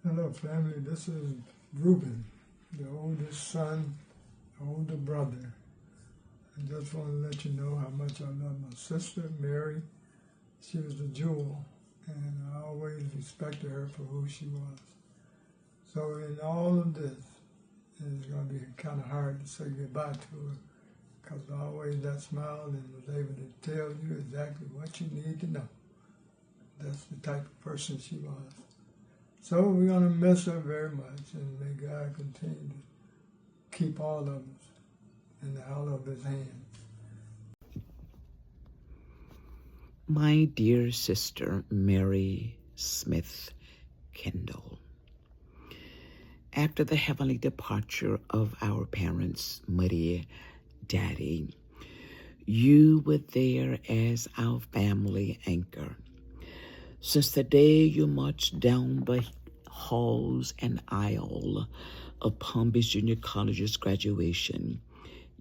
Hello, family. This is Reuben, the oldest son, older brother. I just want to let you know how much I love my sister, Mary. She was the jewel, and I always respected her for who she was. So in all of this, it's going to be kind of hard to say goodbye to her because I always that smiled and was able to tell you exactly what you need to know. That's the type of person she was. So we're going to miss her very much, and may God continue to keep all of us in the hollow of his hands. My dear sister, Mary Smith Kendall, after the heavenly departure of our parents, Muddy Daddy, you were there as our family anchor. Since the day you marched down the halls and aisle of Palm Beach Junior College's graduation,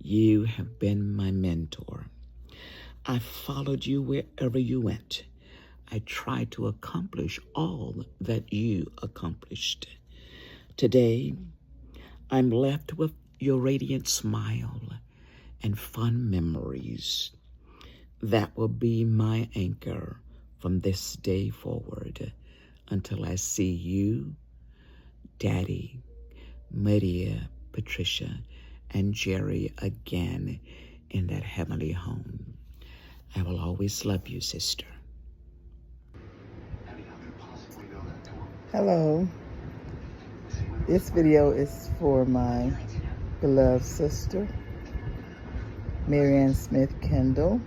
you have been my mentor. I followed you wherever you went. I tried to accomplish all that you accomplished. Today, I'm left with your radiant smile and fond memories. That will be my anchor from this day forward until I see you, Daddy, Maria, Patricia, and Jerry again in that heavenly home. I will always love you, sister. Hello. This video is for my beloved sister, Marianne Smith Kendall,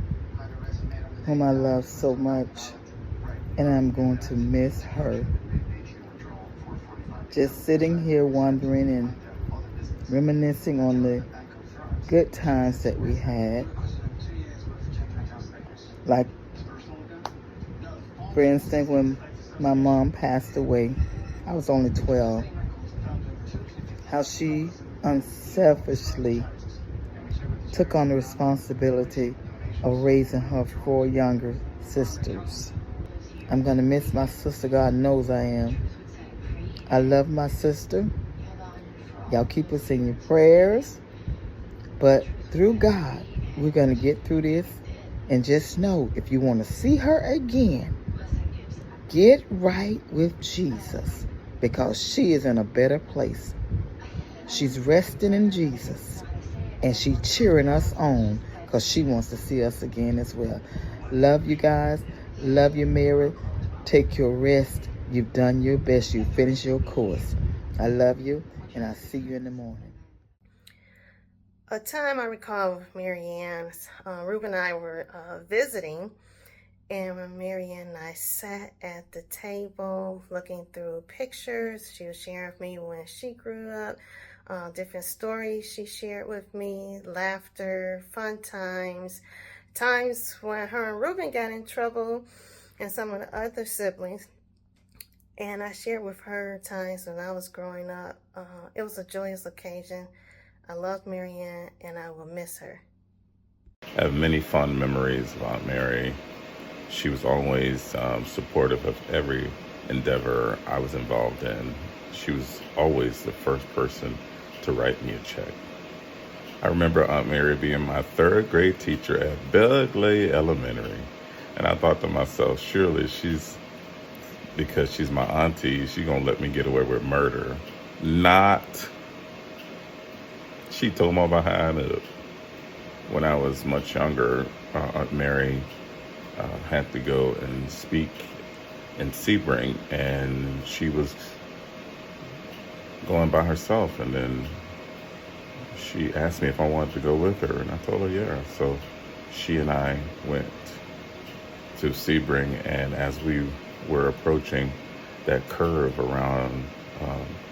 whom I love so much, and I'm going to miss her. Just sitting here wondering and reminiscing on the good times that we had. Like, for instance, when my mom passed away, I was only 12. How she unselfishly took on the responsibility of raising her 4 younger sisters. I'm going to miss my sister. God knows I am. I love my sister. Y'all keep us in your prayers. But through God, we're going to get through this. And just know, if you want to see her again, get right with Jesus, because she is in a better place. She's resting in Jesus, and she's cheering us on because she wants to see us again as well. Love you guys. Love you, Mary. Take your rest. You've done your best. You finished your course. I love you, and I'll see you in the morning. A time I recall with Marianne, Reuben and I were visiting, and when Marianne and I sat at the table looking through pictures, she was sharing with me when she grew up, different stories she shared with me, laughter, fun times, times when her and Reuben got in trouble, and some of the other siblings. And I shared with her times when I was growing up. It was a joyous occasion. I love Marianne, and I will miss her. I have many fond memories of Aunt Mary. She was always supportive of every endeavor I was involved in. She was always the first person to write me a check. I remember Aunt Mary being my 3rd grade teacher at Begley Elementary. And I thought to myself, surely because she's my auntie, she's gonna let me get away with murder. Not. She told me behind it. When I was much younger, Aunt Mary had to go and speak in Sebring, and she was going by herself, and then she asked me if I wanted to go with her, and I told her yeah. So she and I went to Sebring, and as we were approaching that curve around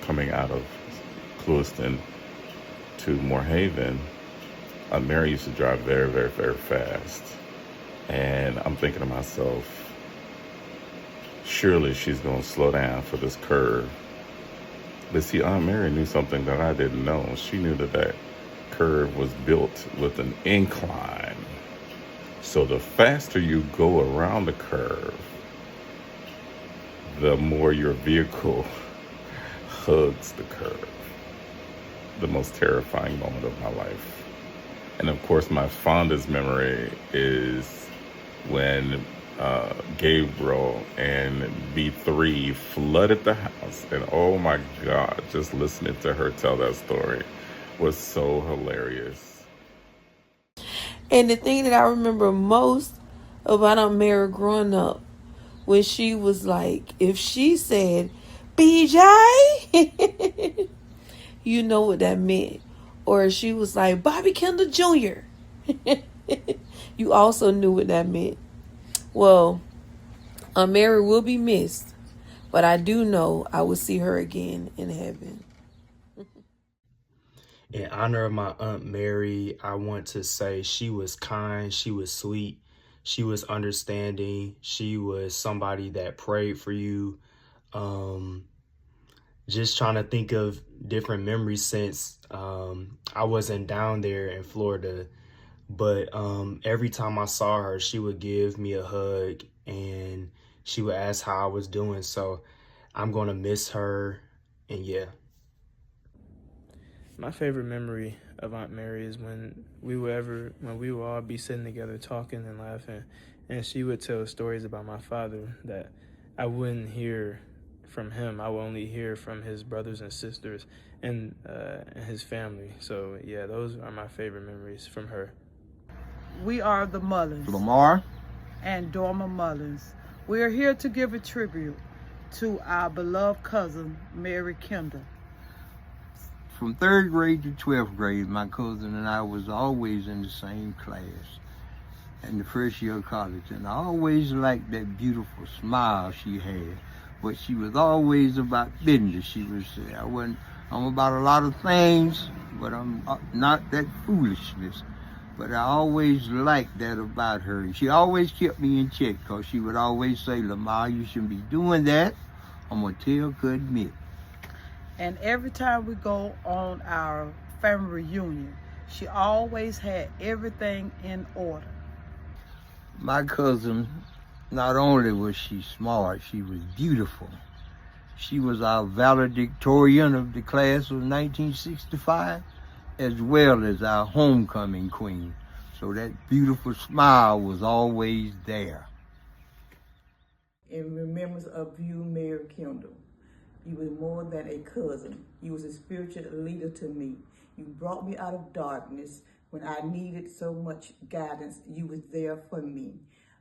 coming out of Clewiston to Moorhaven, Mary used to drive very, very, very fast. And I'm thinking to myself, surely she's going to slow down for this curve. But see, Aunt Mary knew something that I didn't know. She knew that curve was built with an incline. So the faster you go around the curve, the more your vehicle hugs the curve. The most terrifying moment of my life. And of course, my fondest memory is when Gabriel and B3 flooded the house. And oh my God, just listening to her tell that story was so hilarious. And the thing that I remember most about Aunt Mary growing up, when she was like, if she said, BJ, you know what that meant. Or she was like, Bobby Kendall Jr., you also knew what that meant. Well, Aunt Mary will be missed, but I do know I will see her again in heaven. In honor of my Aunt Mary, I want to say she was kind, she was sweet, she was understanding, she was somebody that prayed for you. Just trying to think of different memories since I wasn't down there in Florida. But every time I saw her, she would give me a hug and she would ask how I was doing. So I'm going to miss her. And yeah. My favorite memory of Aunt Mary is when we would all be sitting together talking and laughing, and she would tell stories about my father that I wouldn't hear from him. I would only hear from his brothers and sisters and his family. So yeah, those are my favorite memories from her. We are the Mullins. Lamar and Dorma Mullins. We are here to give a tribute to our beloved cousin, Mary Kendall. From 3rd grade to 12th grade, my cousin and I was always in the same class in the first year of college. And I always liked that beautiful smile she had. But she was always about business. She was, I'm about a lot of things, but I'm not that foolishness. But I always liked that about her. And she always kept me in check because she would always say, Lamar, you shouldn't be doing that. I'm going to tell good Mick. And every time we go on our family reunion, she always had everything in order. My cousin, not only was she smart, she was beautiful. She was our valedictorian of the class of 1965, as well as our homecoming queen. So that beautiful smile was always there. In remembrance of you, Mary Kendall, you were more than a cousin. You was a spiritual leader to me. You brought me out of darkness when I needed so much guidance. You was there for me.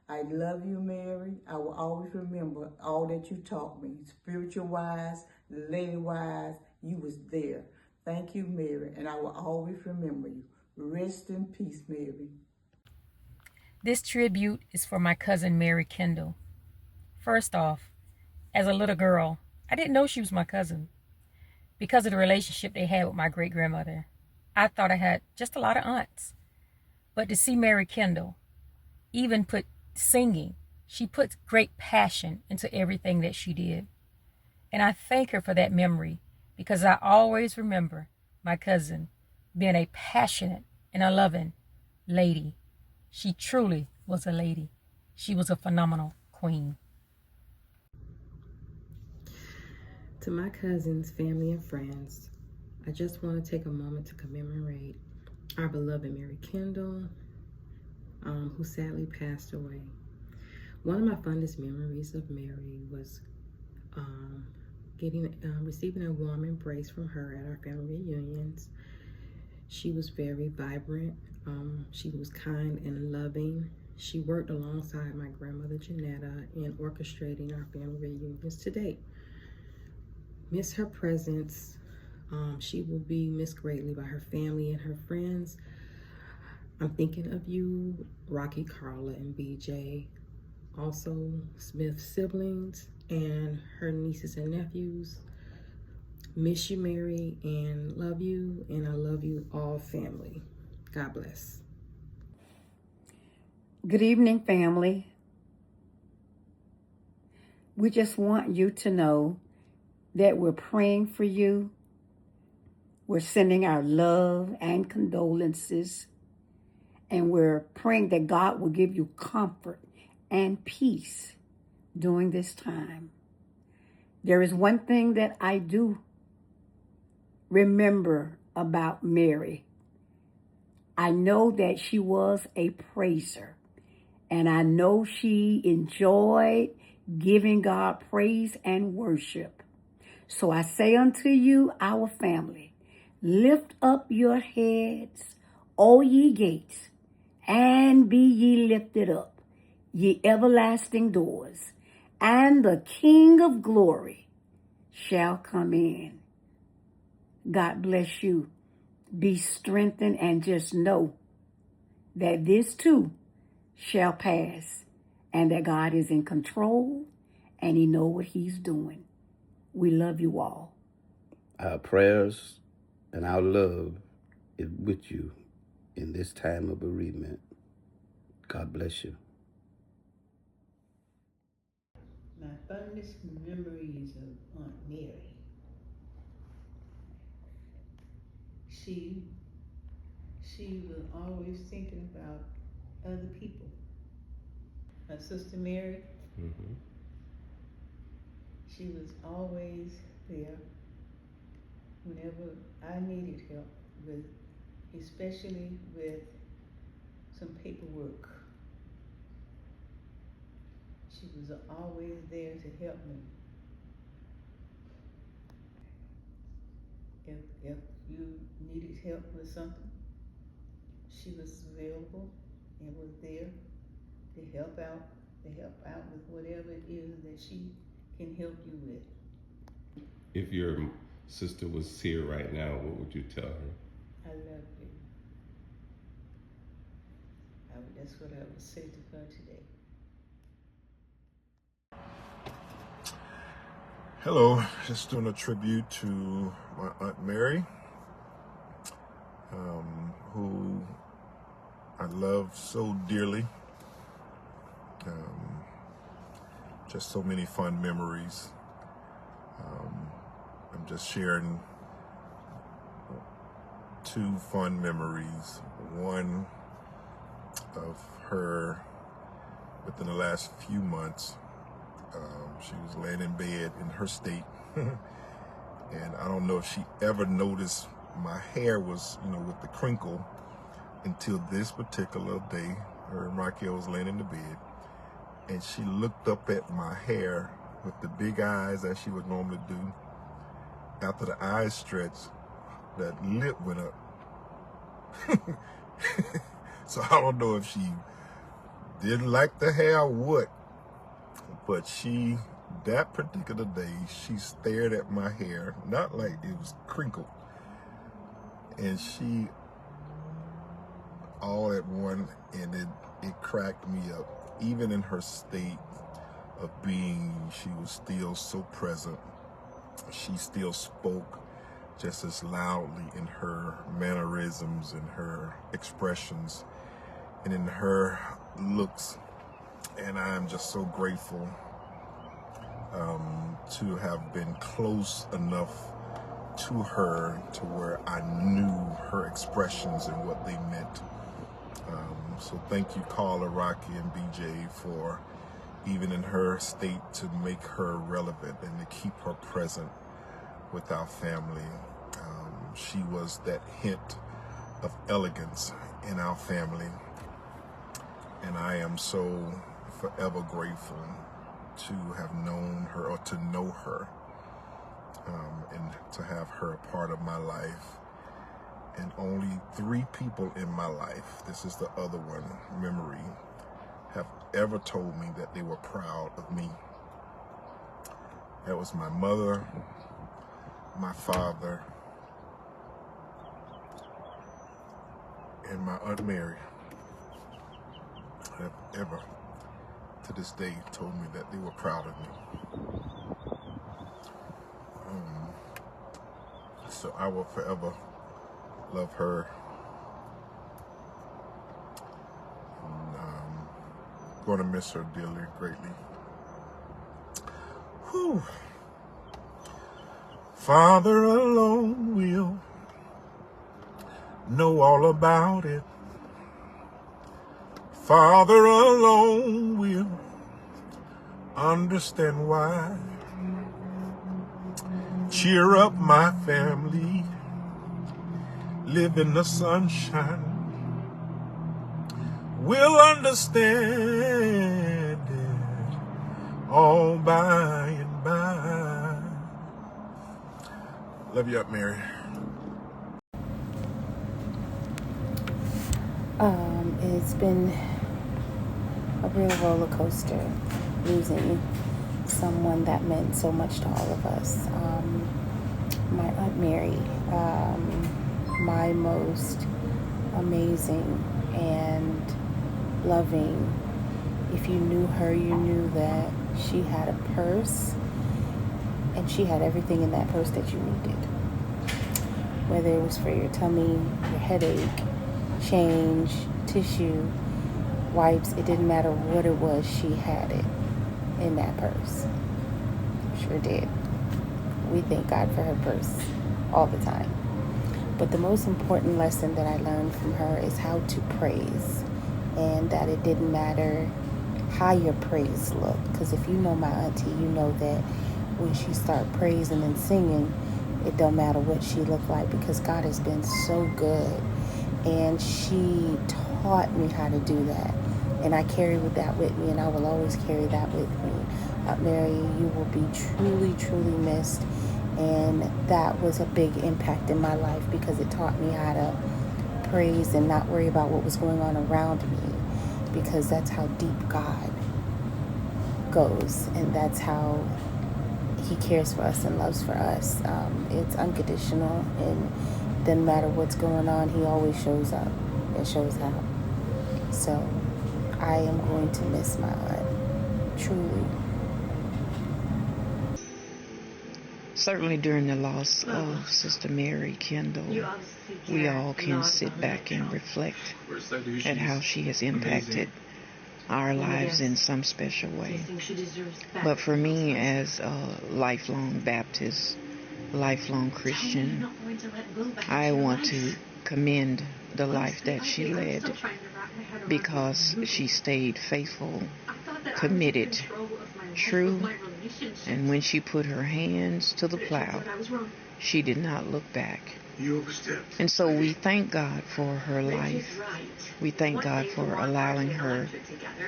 I love you, Mary. I will always remember all that you taught me. Spiritual-wise, lady-wise, you was there. Thank you, Mary, and I will always remember you. Rest in peace, Mary. This tribute is for my cousin, Mary Kendall. First off, as a little girl, I didn't know she was my cousin. Because of the relationship they had with my great-grandmother, I thought I had just a lot of aunts. But to see Mary Kendall, even put singing, she puts great passion into everything that she did. And I thank her for that memory because I always remember my cousin being a passionate and a loving lady. She truly was a lady. She was a phenomenal queen. To my cousins, family, and friends, I just want to take a moment to commemorate our beloved Mary Kendall, who sadly passed away. One of my fondest memories of Mary was receiving a warm embrace from her at our family reunions. She was very vibrant. She was kind and loving. She worked alongside my grandmother Janetta in orchestrating our family reunions to date. Miss her presence. She will be missed greatly by her family and her friends. I'm thinking of you, Rocky, Carla, and BJ. Also, Smith's siblings and her nieces and nephews. Miss you, Mary, and love you, and I love you all, family. God bless. Good evening, family. We just want you to know that we're praying for you. We're sending our love and condolences, and we're praying that God will give you comfort and peace during this time. There is one thing that I do remember about Mary. I know that she was a praiser, and I know she enjoyed giving God praise and worship. So I say unto you, our family, lift up your heads, O ye gates, and be ye lifted up, ye everlasting doors, and the King of glory shall come in. God bless you. Be strengthened, and just know that this too shall pass, and that God is in control and he knows what he's doing. We love you all. Our prayers and our love is with you in this time of bereavement. God bless you. My fondest memories of Aunt Mary. She was always thinking about other people. My sister Mary, she was always there whenever I needed help with, especially with some paperwork. She was always there to help me. If you needed help with something, she was available and was there to help out with whatever it is that she can help you with. If your sister was here right now, what would you tell her? I love you. That's what I would say to her today. Hello, just doing a tribute to my Aunt Mary, who I love so dearly. Just so many fun memories. I'm just sharing two fun memories. One of her within the last few months. She was laying in bed in her state, and I don't know if she ever noticed my hair was, with the crinkle until this particular day. Her and Raquel was laying in the bed, and she looked up at my hair with the big eyes as she would normally do. After the eyes stretched, that lip went up. So I don't know if she didn't like the hair or what, but that particular day, she stared at my hair, not like it was crinkled, and she all at one, and it cracked me up. Even in her state of being, she was still so present. She still spoke just as loudly in her mannerisms, in her expressions, and in her looks. And I'm just so grateful to have been close enough to her to where I knew her expressions and what they meant. So thank you, Carla, Rocky, and BJ, for even in her state to make her relevant and to keep her present with our family. She was that hint of elegance in our family, and I am so forever grateful to have known her, or to know her, and to have her a part of my life. And only 3 people in my life, this is the other one, memory, have ever told me that they were proud of me. That was my mother, my father, and my Aunt Mary. Have ever, to this day, told me that they were proud of me. So I will forever love her. And, going to miss her dearly, greatly. Whew. Father alone will know all about it. Father alone will understand why. Cheer up, my family. live in the sunshine will understand it all by and by. Love you up, Mary. It's been a real roller coaster losing someone that meant so much to all of us. My Aunt Mary, my most amazing and loving. If you knew her, you knew that she had a purse, and she had everything in that purse that you needed. Whether it was for your tummy, your headache, change, tissue, wipes, it didn't matter what it was, she had it in that purse. Sure did. We thank God for her purse all the time. But the most important lesson that I learned from her is how to praise, and that it didn't matter how your praise looked. Because if you know my auntie, you know that when she started praising and singing, it don't matter what she looked like, because God has been so good. And she taught me how to do that. And I carry that with me, and I will always carry that with me. Mary, you will be truly, truly missed. And that was a big impact in my life, because it taught me how to praise and not worry about what was going on around me, because that's how deep God goes, and that's how he cares for us and loves for us. It's unconditional, and it doesn't matter what's going on, he always shows up and shows out. So I am going to miss my aunt, truly. Certainly during the loss of Sister Mary Kendall, we all can sit back and reflect at how she has impacted our lives in some special way. But for me, as a lifelong Baptist, lifelong Christian, I want to commend the life that she led, because she stayed faithful, committed, true, and when she put her hands to the plow, she did not look back. And so we thank God for her life. We thank God for allowing her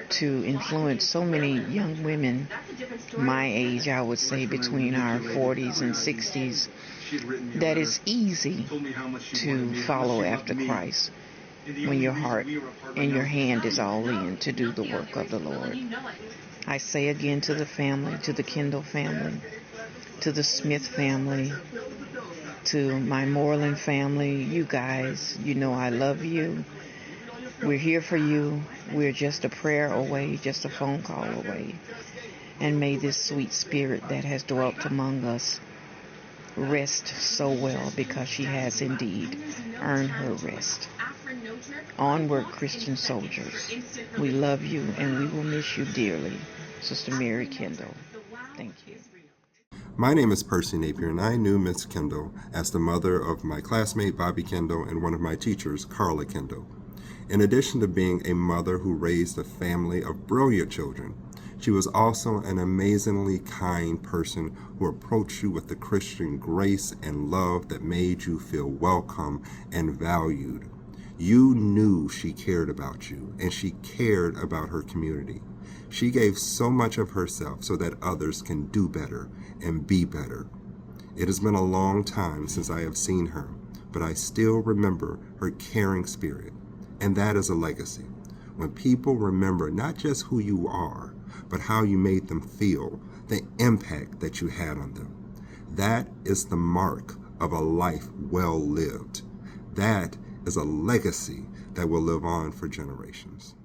to influence so many young women my age, I would say between our 40s and 60s, that it's easy to follow after Christ when your heart and your hand is all in to do the work of the Lord. I say again to the family, to the Kendall family, to the Smith family, to my Moreland family, you guys, you know I love you. We're here for you. We're just a prayer away, just a phone call away. And may this sweet spirit that has dwelt among us rest so well, because she has indeed earned her rest. Onward, Christian soldiers. We love you, and we will miss you dearly. Sister Mary Kendall. Thank you. My name is Percy Napier, and I knew Miss Kendall as the mother of my classmate Bobby Kendall and one of my teachers, Carla Kendall. In addition to being a mother who raised a family of brilliant children, she was also an amazingly kind person who approached you with the Christian grace and love that made you feel welcome and valued. You knew she cared about you, and she cared about her community. She gave so much of herself so that others can do better and be better. It has been a long time since I have seen her, but I still remember her caring spirit, and that is a legacy. When people remember not just who you are, but how you made them feel, the impact that you had on them. That is the mark of a life well lived. That is a legacy that will live on for generations.